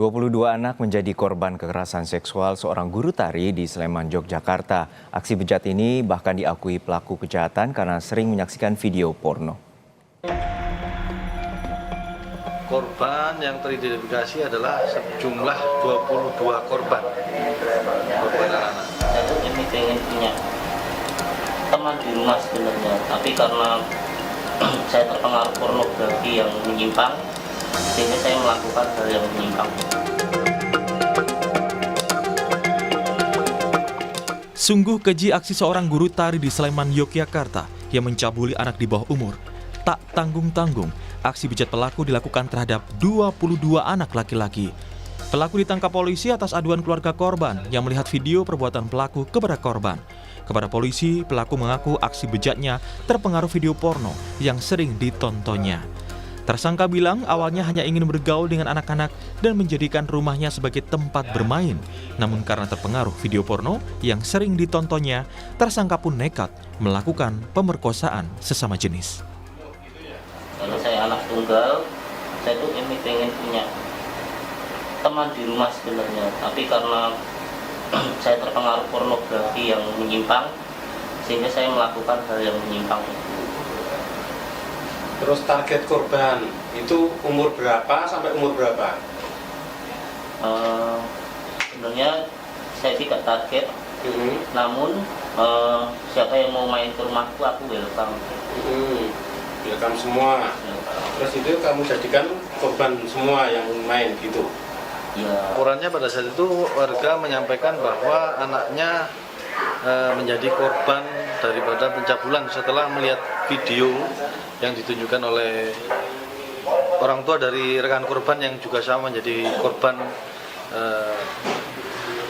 22 anak menjadi korban kekerasan seksual seorang guru tari di Sleman, Yogyakarta. Aksi bejat ini bahkan diakui pelaku kejahatan karena sering menyaksikan video porno. Korban yang teridentifikasi adalah sejumlah 22 korban anak. Saya tuh ini pengen punya teman di rumah sebenarnya, tapi karena saya terpengaruh pornografi yang menyimpang, sehingga saya melakukan hal yang menyimpang. Sungguh keji aksi seorang guru tari di Sleman, Yogyakarta yang mencabuli anak di bawah umur. Tak tanggung-tanggung, aksi bejat pelaku dilakukan terhadap 22 anak laki-laki. Pelaku ditangkap polisi atas aduan keluarga korban yang melihat video perbuatan pelaku kepada korban. Kepada polisi, pelaku mengaku aksi bejatnya terpengaruh video porno yang sering ditontonnya. Tersangka bilang awalnya hanya ingin bergaul dengan anak-anak dan menjadikan rumahnya sebagai tempat bermain. Namun karena terpengaruh video porno yang sering ditontonnya, tersangka pun nekat melakukan pemerkosaan sesama jenis. Kalau saya anak tunggal, saya tuh ini pengen punya teman di rumah sebenarnya, tapi karena saya terpengaruh pornografi yang menyimpang, sehingga saya melakukan hal yang menyimpang. Terus target korban itu umur berapa sampai umur berapa? Sebenarnya saya tidak target, namun siapa yang mau main ke rumahku aku welcome. Welcome semua. Terus itu kamu jadikan korban semua yang main gitu? Ya. Laporannya pada saat itu warga menyampaikan bahwa anaknya menjadi korban daripada pencabulan setelah melihat video yang ditunjukkan oleh orang tua dari rekan korban yang juga sama menjadi korban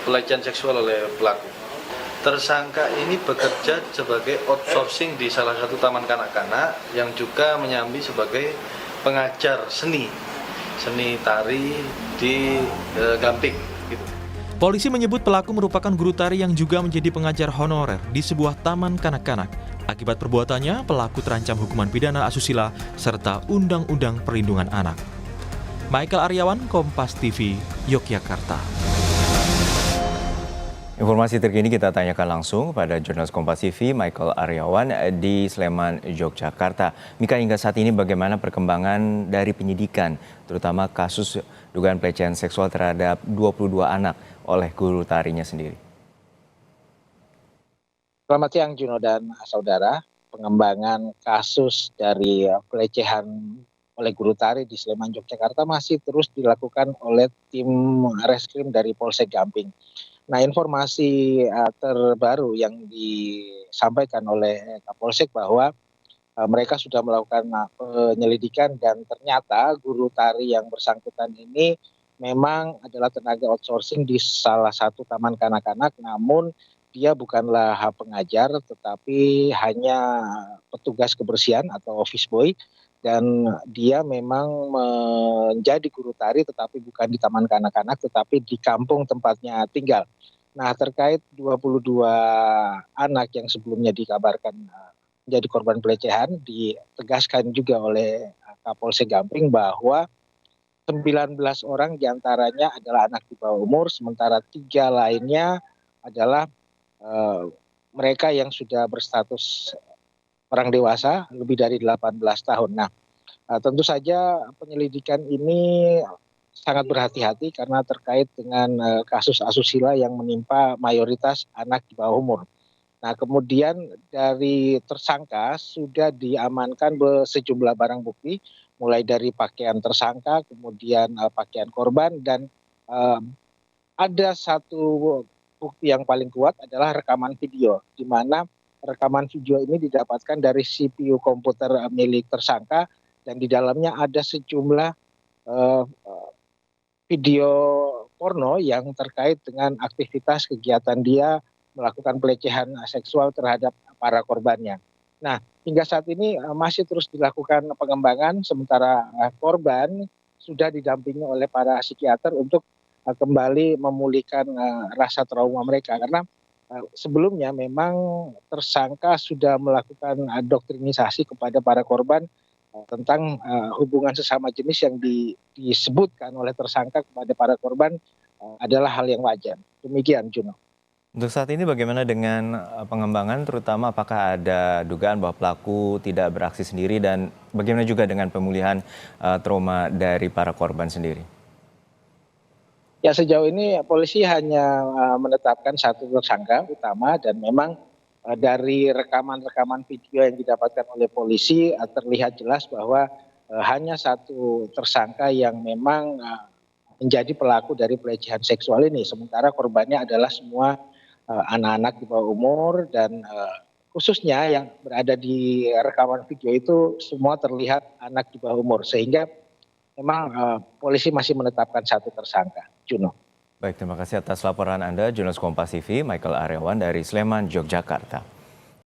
pelecehan seksual oleh pelaku. Tersangka ini bekerja sebagai outsourcing di salah satu taman kanak-kanak yang juga menyambi sebagai pengajar seni tari di Gamping. Gitu. Polisi menyebut pelaku merupakan guru tari yang juga menjadi pengajar honorer di sebuah taman kanak-kanak. Akibat perbuatannya, pelaku terancam hukuman pidana asusila serta Undang-Undang Perlindungan Anak. Michael Aryawan, Kompas TV, Yogyakarta. Informasi terkini kita tanyakan langsung pada jurnalis Kompas TV Michael Aryawan di Sleman, Yogyakarta. Mika, hingga saat ini bagaimana perkembangan dari penyidikan, terutama kasus dugaan pelecehan seksual terhadap 22 anak oleh guru tarinya sendiri? Selamat siang Juno dan saudara. Pengembangan kasus dari pelecehan oleh guru tari di Sleman, Yogyakarta masih terus dilakukan oleh tim reskrim dari Polsek Gamping. Nah, informasi terbaru yang disampaikan oleh Kapolsek bahwa mereka sudah melakukan penyelidikan dan ternyata guru tari yang bersangkutan ini memang adalah tenaga outsourcing di salah satu taman kanak-kanak, namun dia bukanlah pengajar tetapi hanya petugas kebersihan atau office boy, dan dia memang menjadi guru tari tetapi bukan di taman kanak-kanak tetapi di kampung tempatnya tinggal. Nah, terkait 22 anak yang sebelumnya dikabarkan menjadi korban pelecehan, ditegaskan juga oleh Kapolsek Gamping bahwa 19 orang diantaranya adalah anak di bawah umur, sementara 3 lainnya adalah mereka yang sudah berstatus orang dewasa lebih dari 18 tahun. Nah, tentu saja penyelidikan ini sangat berhati-hati karena terkait dengan kasus asusila yang menimpa mayoritas anak di bawah umur. Nah, kemudian dari tersangka sudah diamankan sejumlah barang bukti, mulai dari pakaian tersangka, kemudian pakaian korban, dan ada satu bukti yang paling kuat adalah rekaman video, di mana rekaman video ini didapatkan dari CPU komputer milik tersangka, dan di dalamnya ada sejumlah video porno yang terkait dengan aktivitas kegiatan dia melakukan pelecehan seksual terhadap para korbannya. Nah, hingga saat ini masih terus dilakukan pengembangan, sementara korban sudah didampingi oleh para psikiater untuk kembali memulihkan rasa trauma mereka, karena sebelumnya memang tersangka sudah melakukan doktrinisasi kepada para korban tentang hubungan sesama jenis yang disebutkan oleh tersangka kepada para korban adalah hal yang wajar. Demikian, Juno. Untuk saat ini bagaimana dengan pengembangan, terutama apakah ada dugaan bahwa pelaku tidak beraksi sendiri dan bagaimana juga dengan pemulihan trauma dari para korban sendiri? Ya, sejauh ini polisi hanya menetapkan satu tersangka utama dan memang dari rekaman-rekaman video yang didapatkan oleh polisi terlihat jelas bahwa hanya satu tersangka yang memang menjadi pelaku dari pelecehan seksual ini. Sementara korbannya adalah semua anak-anak di bawah umur dan khususnya yang berada di rekaman video itu semua terlihat anak di bawah umur. Sehingga memang polisi masih menetapkan satu tersangka. Juno. Baik, terima kasih atas laporan Anda, jurnalis Kompas TV, Michael Aryawan dari Sleman, Yogyakarta.